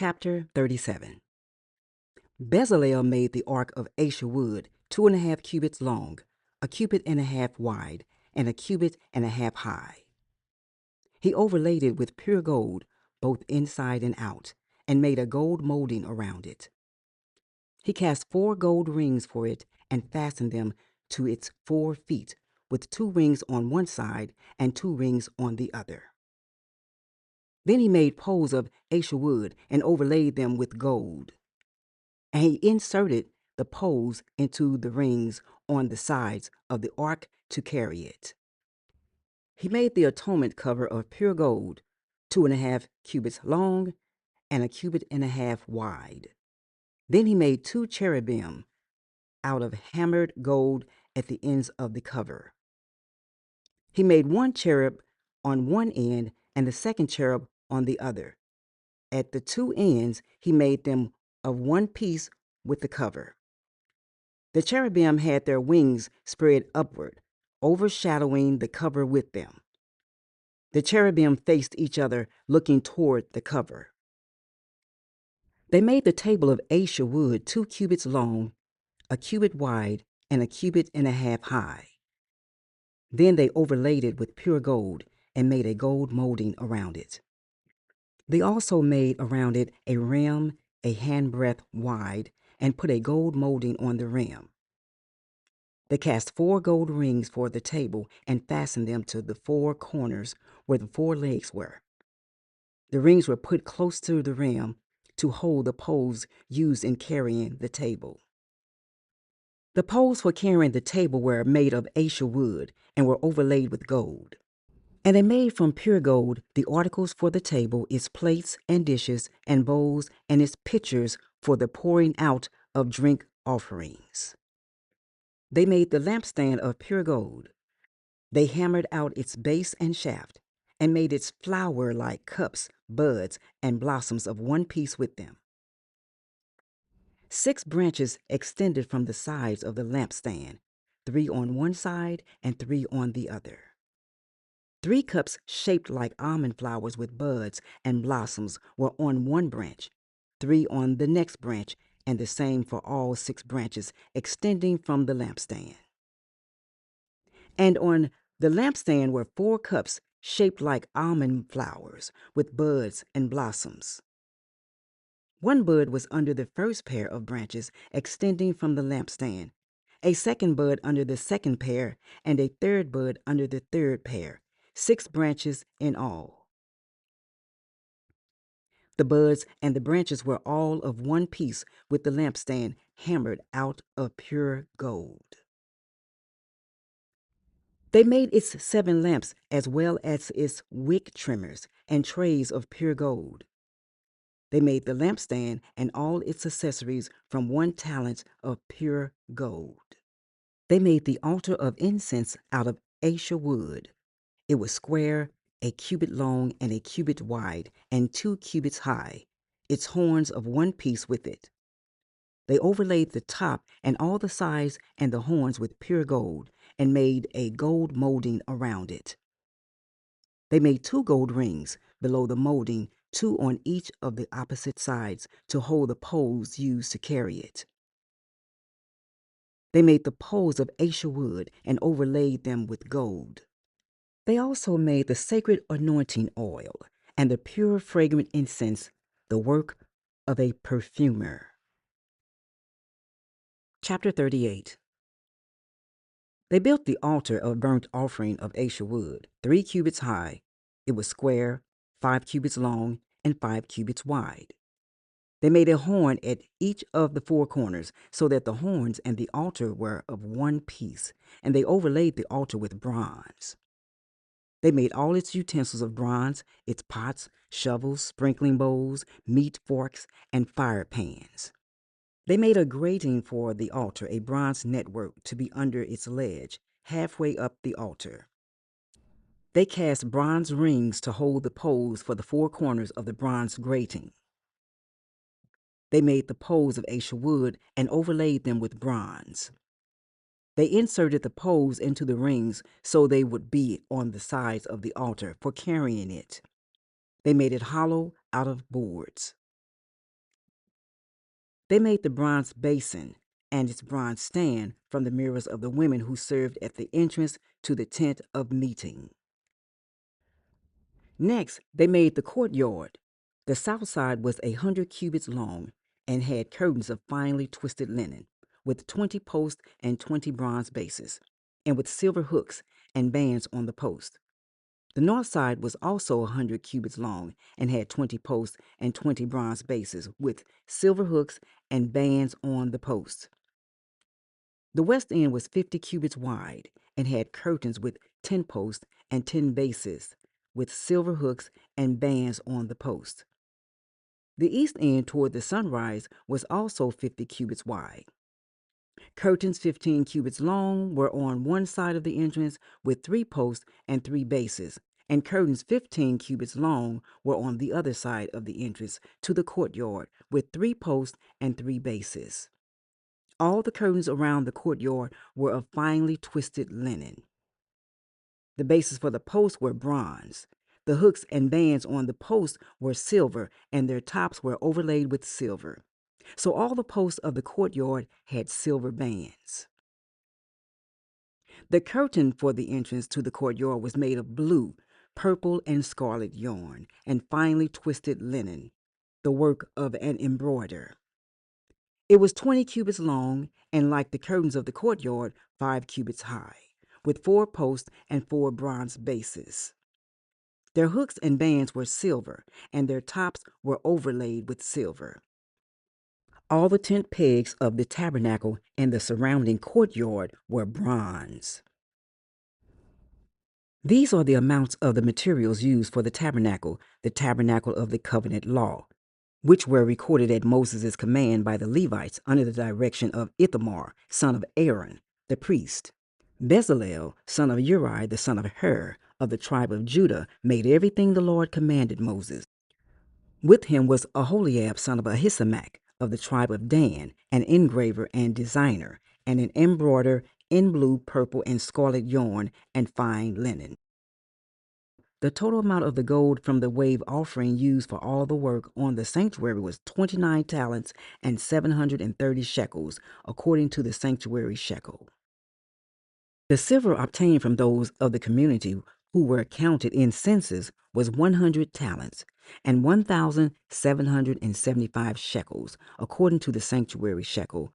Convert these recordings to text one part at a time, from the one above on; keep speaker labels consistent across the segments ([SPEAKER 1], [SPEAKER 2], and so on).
[SPEAKER 1] Chapter 37. Bezalel made the ark of acacia wood 2.5 cubits long, 1.5 cubits wide, and 1.5 cubits high. He overlaid it with pure gold, both inside and out, and made a gold molding around it. He cast 4 gold rings for it and fastened them to its 4 feet, with 2 rings on one side and 2 rings on the other. Then he made poles of acacia wood and overlaid them with gold. And he inserted the poles into the rings on the sides of the ark to carry it. He made the atonement cover of pure gold, 2.5 cubits long and 1.5 cubits wide. Then he made 2 cherubim out of hammered gold at the ends of the cover. He made 1 cherub on one end and the second cherub on the other. At the 2 ends, he made them of one piece with the cover. The cherubim had their wings spread upward, overshadowing the cover with them. The cherubim faced each other, looking toward the cover. They made the table of acacia wood 2 cubits long, 1 cubit wide, and 1.5 cubits high. Then they overlaid it with pure gold and made a gold molding around it. They also made around it a rim a handbreadth wide and put a gold molding on the rim. They cast 4 gold rings for the table and fastened them to the 4 corners where the 4 legs were. The rings were put close to the rim to hold the poles used in carrying the table. The poles for carrying the table were made of acacia wood and were overlaid with gold. And they made from pure gold the articles for the table, its plates and dishes and bowls, and its pitchers for the pouring out of drink offerings. They made the lampstand of pure gold. They hammered out its base and shaft, and made its flower-like cups, buds, and blossoms of one piece with them. 6 branches extended from the sides of the lampstand, 3 on one side and 3 on the other. 3 cups shaped like almond flowers with buds and blossoms were on one branch, 3 on the next branch, and the same for all 6 branches extending from the lampstand. And on the lampstand were 4 cups shaped like almond flowers with buds and blossoms. 1 bud was under the first pair of branches extending from the lampstand, a second bud under the second pair, and a third bud under the third pair, 6 branches in all. The buds and the branches were all of one piece with the lampstand hammered out of pure gold. They made its 7 lamps as well as its wick trimmers and trays of pure gold. They made the lampstand and all its accessories from 1 talent of pure gold. They made the altar of incense out of acacia wood. It was square, 1 cubit long and 1 cubit wide, and 2 cubits high, its horns of one piece with it. They overlaid the top and all the sides and the horns with pure gold, and made a gold molding around it. They made 2 gold rings below the molding, 2 on each of the opposite sides, to hold the poles used to carry it. They made the poles of acacia wood and overlaid them with gold. They also made the sacred anointing oil and the pure fragrant incense, the work of a perfumer. Chapter 38. They built the altar of burnt offering of acacia wood, 3 cubits high. It was square, 5 cubits long, and 5 cubits wide. They made a horn at each of the 4 corners, so that the horns and the altar were of one piece, and they overlaid the altar with bronze. They made all its utensils of bronze, its pots, shovels, sprinkling bowls, meat forks, and fire pans. They made a grating for the altar, a bronze network to be under its ledge, halfway up the altar. They cast bronze rings to hold the poles for the 4 corners of the bronze grating. They made the poles of acacia wood and overlaid them with bronze. They inserted the poles into the rings so they would be on the sides of the altar for carrying it. They made it hollow out of boards. They made the bronze basin and its bronze stand from the mirrors of the women who served at the entrance to the tent of meeting. Next, they made the courtyard. The south side was 100 cubits long and had curtains of finely twisted linen, with 20 posts and 20 bronze bases, and with silver hooks and bands on the posts. The north side was also 100 cubits long and had 20 posts and 20 bronze bases, with silver hooks and bands on the posts. The west end was 50 cubits wide and had curtains with 10 posts and 10 bases, with silver hooks and bands on the posts. The east end toward the sunrise was also 50 cubits wide. Curtains 15 cubits long were on one side of the entrance with 3 posts and 3 bases, and curtains 15 cubits long were on the other side of the entrance to the courtyard with 3 posts and 3 bases. All the curtains around the courtyard were of finely twisted linen. The bases for the posts were bronze. The hooks and bands on the posts were silver, and their tops were overlaid with silver. So all the posts of the courtyard had silver bands. The curtain for the entrance to the courtyard was made of blue, purple, and scarlet yarn, and finely twisted linen, the work of an embroiderer. It was 20 cubits long, and like the curtains of the courtyard, 5 cubits high, with 4 posts and 4 bronze bases. Their hooks and bands were silver, and their tops were overlaid with silver. All the tent pegs of the tabernacle and the surrounding courtyard were bronze. These are the amounts of the materials used for the tabernacle of the covenant law, which were recorded at Moses' command by the Levites under the direction of Ithamar, son of Aaron, the priest. Bezalel, son of Uri, the son of Hur, of the tribe of Judah, made everything the Lord commanded Moses. With him was Aholiab, son of Ahisamach, of the tribe of Dan, an engraver and designer, and an embroiderer in blue, purple, and scarlet yarn and fine linen. The total amount of the gold from the wave offering used for all the work on the sanctuary was 29 talents and 730 shekels, according to the sanctuary shekel. The silver obtained from those of the community who were counted in census was 100 talents and 1,775 shekels, according to the sanctuary shekel.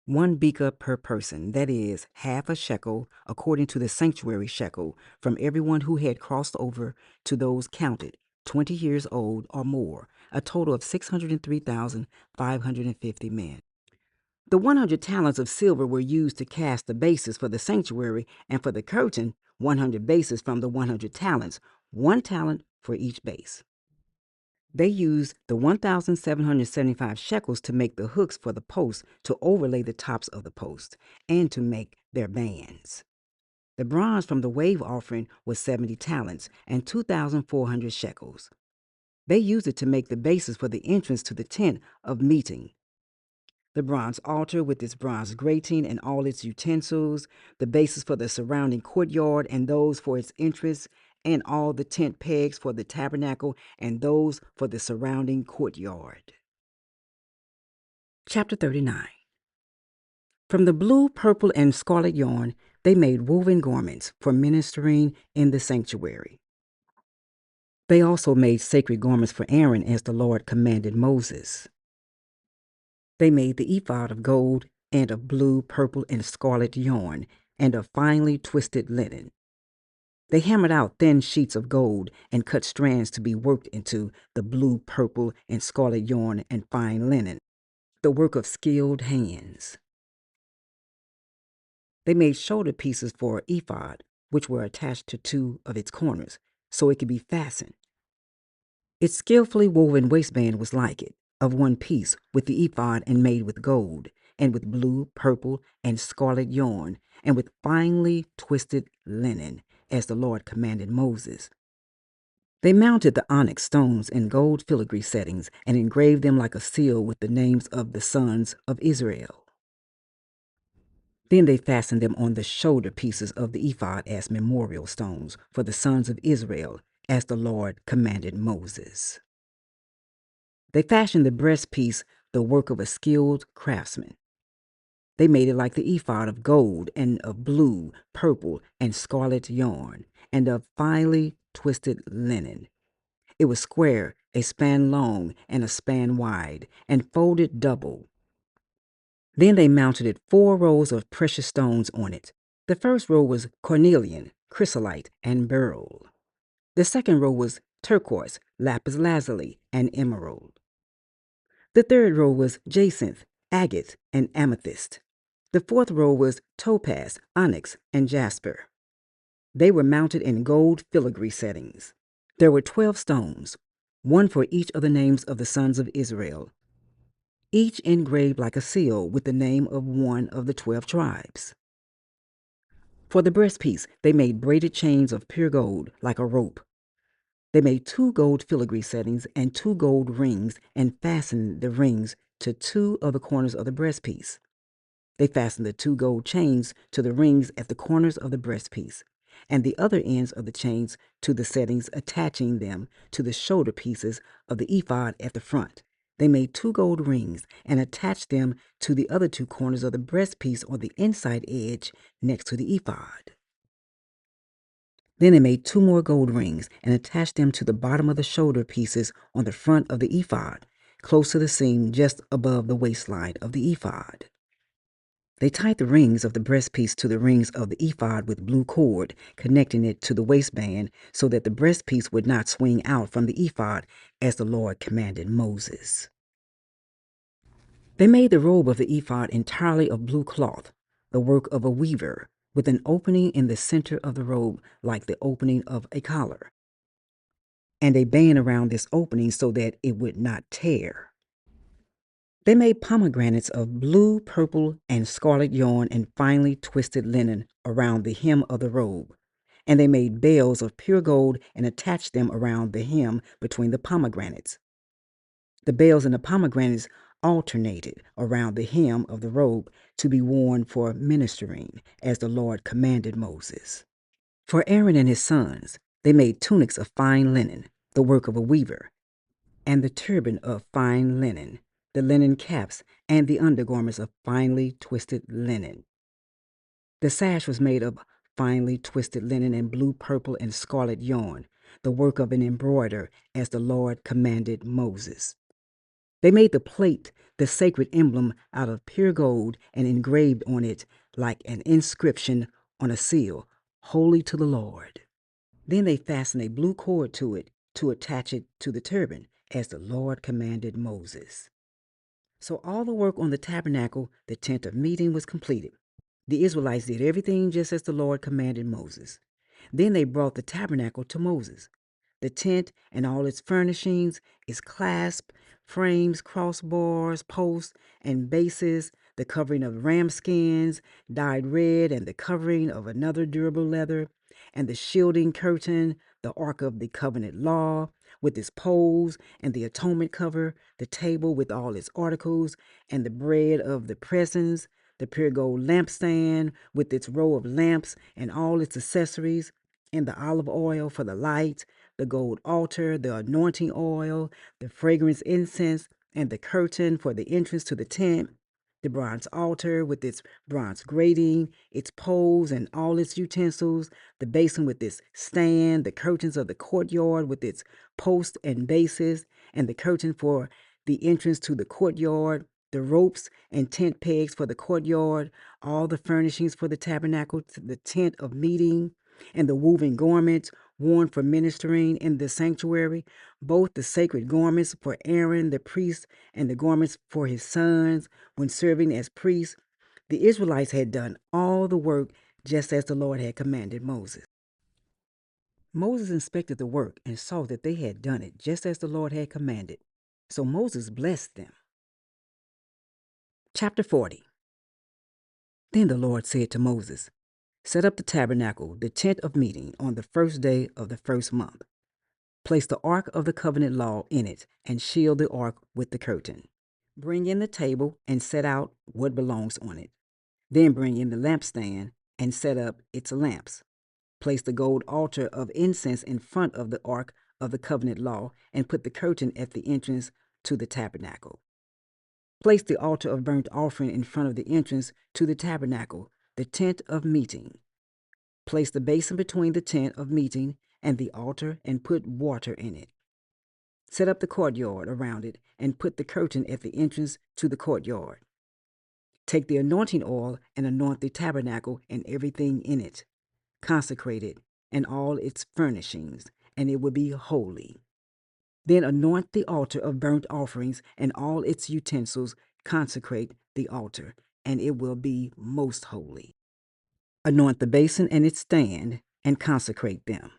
[SPEAKER 1] 1 beka per person, that is, half a shekel, according to the sanctuary shekel, from everyone who had crossed over to those counted, 20 years old or more, a total of 603,550 men. The 100 talents of silver were used to cast the bases for the sanctuary, and for the curtain, 100 bases from the 100 talents, 1 talent for each base. They used the 1,775 shekels to make the hooks for the posts to overlay the tops of the posts and to make their bands. The bronze from the wave offering was 70 talents and 2,400 shekels. They used it to make the bases for the entrance to the tent of meeting, the bronze altar with its bronze grating and all its utensils, the bases for the surrounding courtyard and those for its entrance, and all the tent pegs for the tabernacle and those for the surrounding courtyard. Chapter 39. From the blue, purple, and scarlet yarn, they made woven garments for ministering in the sanctuary. They also made sacred garments for Aaron as the Lord commanded Moses. They made the ephod of gold and of blue, purple, and scarlet yarn and of finely twisted linen. They hammered out thin sheets of gold and cut strands to be worked into the blue, purple, and scarlet yarn and fine linen, the work of skilled hands. They made shoulder pieces for an ephod, which were attached to 2 of its corners, so it could be fastened. Its skillfully woven waistband was like it, of 1 piece, with the ephod and made with gold, and with blue, purple, and scarlet yarn, and with finely twisted linen, as the Lord commanded Moses. They mounted the onyx stones in gold filigree settings and engraved them like a seal with the names of the sons of Israel. Then they fastened them on the shoulder pieces of the ephod as memorial stones for the sons of Israel, as the Lord commanded Moses. They fashioned the breastpiece the work of a skilled craftsman. They made it like the ephod of gold and of blue, purple, and scarlet yarn, and of finely twisted linen. It was square, a span long and a span wide, and folded double. Then they mounted it 4 rows of precious stones on it. The first row was cornelian, chrysolite, and beryl. The second row was turquoise, lapis lazuli, and emerald. The third row was jacinth, agate, and amethyst. The fourth row was topaz, onyx, and jasper. They were mounted in gold filigree settings. There were 12 stones, one for each of the names of the sons of Israel, each engraved like a seal with the name of one of the 12 tribes. For the breastpiece, they made braided chains of pure gold, like a rope. They made 2 gold filigree settings and 2 gold rings, and fastened the rings to 2 of the corners of the breastpiece. They fastened the 2 gold chains to the rings at the corners of the breastpiece, and the other ends of the chains to the settings attaching them to the shoulder pieces of the ephod at the front. They made 2 gold rings and attached them to the other 2 corners of the breastpiece on the inside edge next to the ephod. Then they made 2 more gold rings and attached them to the bottom of the shoulder pieces on the front of the ephod, close to the seam just above the waistline of the ephod. They tied the rings of the breastpiece to the rings of the ephod with blue cord, connecting it to the waistband so that the breastpiece would not swing out from the ephod as the Lord commanded Moses. They made the robe of the ephod entirely of blue cloth, the work of a weaver, with an opening in the center of the robe like the opening of a collar, and a band around this opening so that it would not tear. They made pomegranates of blue, purple, and scarlet yarn and finely twisted linen around the hem of the robe, and they made bells of pure gold and attached them around the hem between the pomegranates. The bells and the pomegranates alternated around the hem of the robe to be worn for ministering, as the Lord commanded Moses. For Aaron and his sons, they made tunics of fine linen, the work of a weaver, and the turban of fine linen, the linen caps, and the undergarments of finely twisted linen. The sash was made of finely twisted linen and blue, purple, and scarlet yarn, the work of an embroiderer, as the Lord commanded Moses. They made the plate, the sacred emblem, out of pure gold and engraved on it like an inscription on a seal, "Holy to the Lord." Then they fastened a blue cord to it to attach it to the turban, as the Lord commanded Moses. So all the work on the tabernacle, the tent of meeting, was completed. The Israelites did everything just as the Lord commanded Moses. Then they brought the tabernacle to Moses. The tent and all its furnishings, its clasp, frames, crossbars, posts, and bases, the covering of ram skins dyed red, and the covering of another durable leather, and the shielding curtain, the Ark of the Covenant Law, with its poles, and the atonement cover, the table with all its articles, and the bread of the presence, the pure gold lampstand with its row of lamps and all its accessories, and the olive oil for the light, the gold altar, the anointing oil, the fragrance incense, and the curtain for the entrance to the tent, the bronze altar with its bronze grating, its poles and all its utensils, the basin with its stand, the curtains of the courtyard with its posts and bases, and the curtain for the entrance to the courtyard, the ropes and tent pegs for the courtyard, all the furnishings for the tabernacle, the tent of meeting, and the woven garments worn for ministering in the sanctuary, both the sacred garments for Aaron the priest and the garments for his sons when serving as priests. The Israelites had done all the work just as the Lord had commanded Moses. Moses inspected the work and saw that they had done it just as the Lord had commanded. So Moses blessed them. Chapter 40. Then the Lord said to Moses, "Set up the tabernacle, the tent of meeting, on the first day of the first month. Place the ark of the covenant law in it, and shield the ark with the curtain. Bring in the table and set out what belongs on it. Then bring in the lampstand and set up its lamps. Place the gold altar of incense in front of the ark of the covenant law, and put the curtain at the entrance to the tabernacle. Place the altar of burnt offering in front of the entrance to the tabernacle, the tent of meeting. Place the basin between the tent of meeting and the altar and put water in it. Set up the courtyard around it and put the curtain at the entrance to the courtyard. Take the anointing oil and anoint the tabernacle and everything in it. Consecrate it and all its furnishings, and it will be holy. Then anoint the altar of burnt offerings and all its utensils. Consecrate the altar, and it will be most holy. Anoint the basin and its stand, and consecrate them.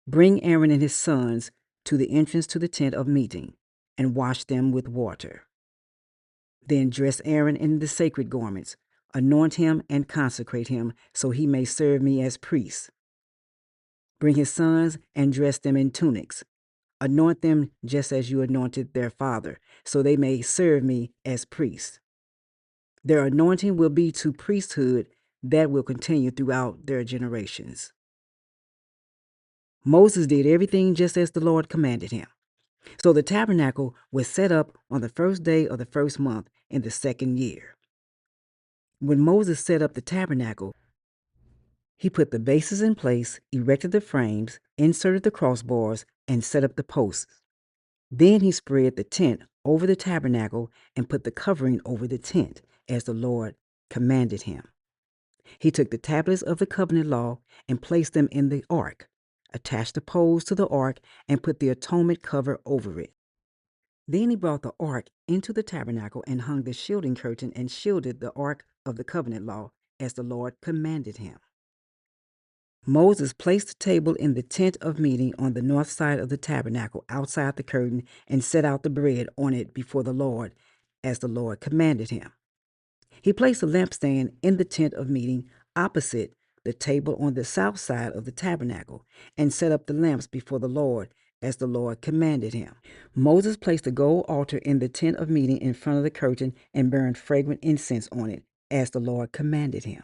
[SPEAKER 1] Bring Aaron and his sons to the entrance to the tent of meeting, and wash them with water. Then dress Aaron in the sacred garments, anoint him and consecrate him, so he may serve me as priest. Bring his sons and dress them in tunics. Anoint them just as you anointed their father, so they may serve me as priests. Their anointing will be to priesthood that will continue throughout their generations. Moses did everything just as the Lord commanded him. So the tabernacle was set up on the first day of the first month in the second year. When Moses set up the tabernacle, he put the bases in place, erected the frames, inserted the crossbars, and set up the posts. Then he spread the tent over the tabernacle and put the covering over the tent, as the Lord commanded him. He took the tablets of the covenant law and placed them in the ark, attached the poles to the ark, and put the atonement cover over it. Then he brought the ark into the tabernacle and hung the shielding curtain and shielded the ark of the covenant law, as the Lord commanded him. Moses placed the table in the tent of meeting on the north side of the tabernacle outside the curtain and set out the bread on it before the Lord, as the Lord commanded him. He placed a lampstand in the tent of meeting opposite the table on the south side of the tabernacle and set up the lamps before the Lord, as the Lord commanded him. Moses placed the gold altar in the tent of meeting in front of the curtain and burned fragrant incense on it, as the Lord commanded him.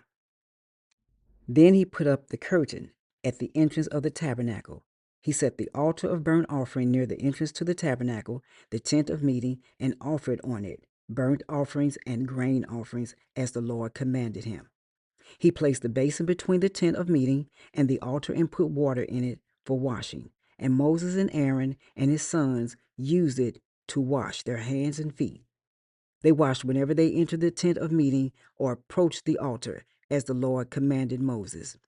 [SPEAKER 1] Then he put up the curtain at the entrance of the tabernacle. He set the altar of burnt offering near the entrance to the tabernacle, the tent of meeting, and offered on it burnt offerings and grain offerings, as the Lord commanded him. He placed the basin between the tent of meeting and the altar and put water in it for washing. And Moses and Aaron and his sons used it to wash their hands and feet. They washed whenever they entered the tent of meeting or approached the altar, as the Lord commanded Moses.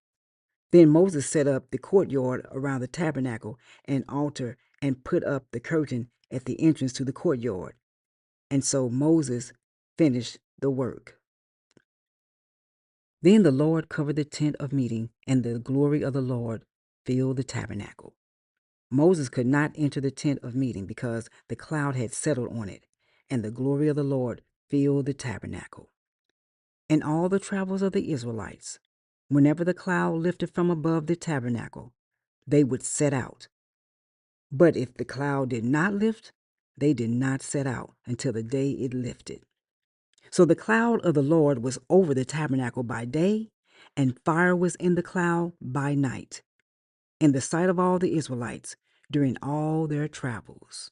[SPEAKER 1] Then Moses set up the courtyard around the tabernacle and altar and put up the curtain at the entrance to the courtyard. And so Moses finished the work. Then the Lord covered the tent of meeting, and the glory of the Lord filled the tabernacle. Moses could not enter the tent of meeting because the cloud had settled on it, and the glory of the Lord filled the tabernacle. In all the travels of the Israelites, whenever the cloud lifted from above the tabernacle, they would set out. But if the cloud did not lift, they did not set out until the day it lifted. So the cloud of the Lord was over the tabernacle by day, and fire was in the cloud by night, in the sight of all the Israelites during all their travels.